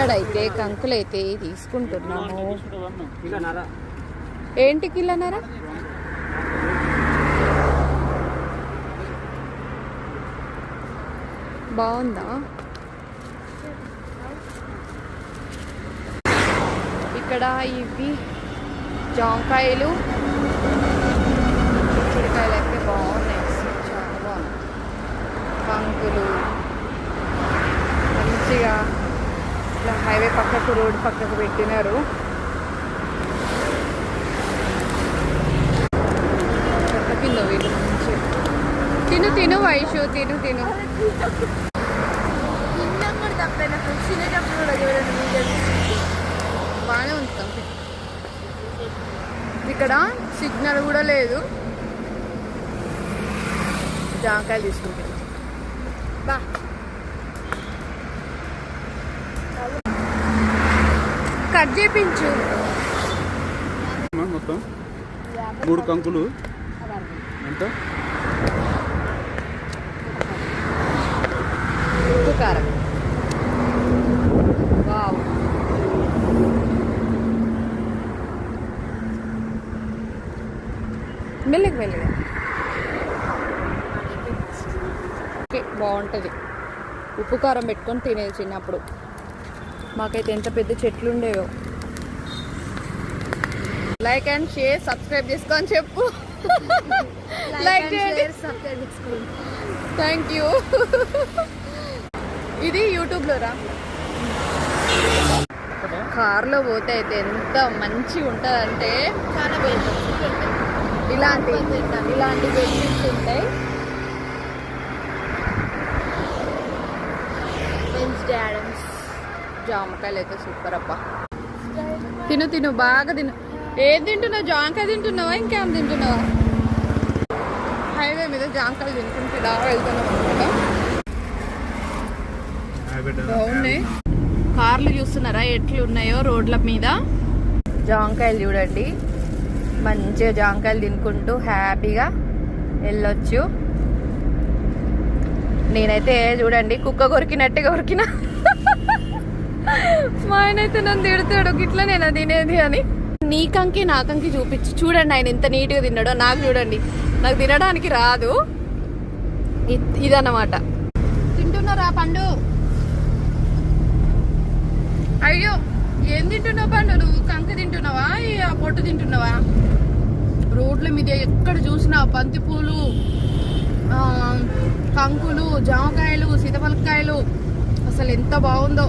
ఇక్కడైతే కంకులైతే తీసుకుంటున్నాము. ఏంటి కిలోన్నర? బాగుందా? ఇక్కడ ఇవి జాంకాయలు, చిక్కుడుకాయలు అయితే బాగున్నాయి, చాలా బాగున్నాయి. కంకులు మంచిగా ఇట్లా హైవే పక్కకు, రోడ్ పక్కకు పెట్టినారు. కింద వీళ్ళు మంచి తిను వైషు తిను బాగానే ఉంటాం. ఇక్కడ సిగ్నల్ కూడా లేదు. జాంకాయలు తీసుకుంటాం. బా కట్ చేయించు. మొత్తం 3 కంకులు ఎంత? ఉప్పు కారం. వావ్, మెల్లగా ఓకే, బాగుంటుంది. ఉప్పు కారం పెట్టుకొని తినేది చిన్నప్పుడు. మాకైతే ఎంత పెద్ద చెట్లు ఉండేవో. లైక్ అండ్ షేర్, సబ్స్క్రైబ్ చేసుకొని చెప్పు. లైక్ చేయండి, సబ్స్క్రైబ్ చేసుకోండి. Thank you. ఇది యూట్యూబ్లో రా. కార్లో పోతే అయితే ఎంత మంచిగా ఉంటుందంటే చాలా ఇలాంటి బెనిఫిట్స్ ఉంటాయి. జామకాయలు అయితే సూపర్ అబ్బా. తిను బాగా తిను. ఏం తింటున్నావు? జామకాయ తింటున్నావా ఇంకేం తింటున్నావా? హైవే మీద జామకాయలు తింటుంటే వెళ్తున్నాం అనమాట. బాగున్నాయి. కార్లు చూస్తున్నారా ఎట్లు ఉన్నాయో రోడ్ల మీద. జామకాయలు చూడండి, మంచిగా జామకాయలు తినుకుంటూ హ్యాపీగా వెళ్ళొచ్చు. నేనైతే చూడండి కుక్క కొరికినట్టుగా కొరికినా. మా ఆయన అయితే నన్ను తిడతాడు, గిట్లా నేను తినేది అని. నీ కంకి నా కంకి చూపించి చూడండి ఆయన ఎంత నీట్గా తిన్నాడో. నాకు చూడండి, నాకు తినడానికి రాదు. ఇదన్నమాట. తింటున్నారా పండు? అయ్యో, ఏం తింటున్నావు పండు? నువ్వు కంకి తింటున్నావా, పొట్టు తింటున్నావా? రోడ్ల మీద ఎక్కడ చూసినా బంతిపూలు, కంకులు, జామకాయలు, సీతాఫలకాయలు. అసలు ఎంత బాగుందో.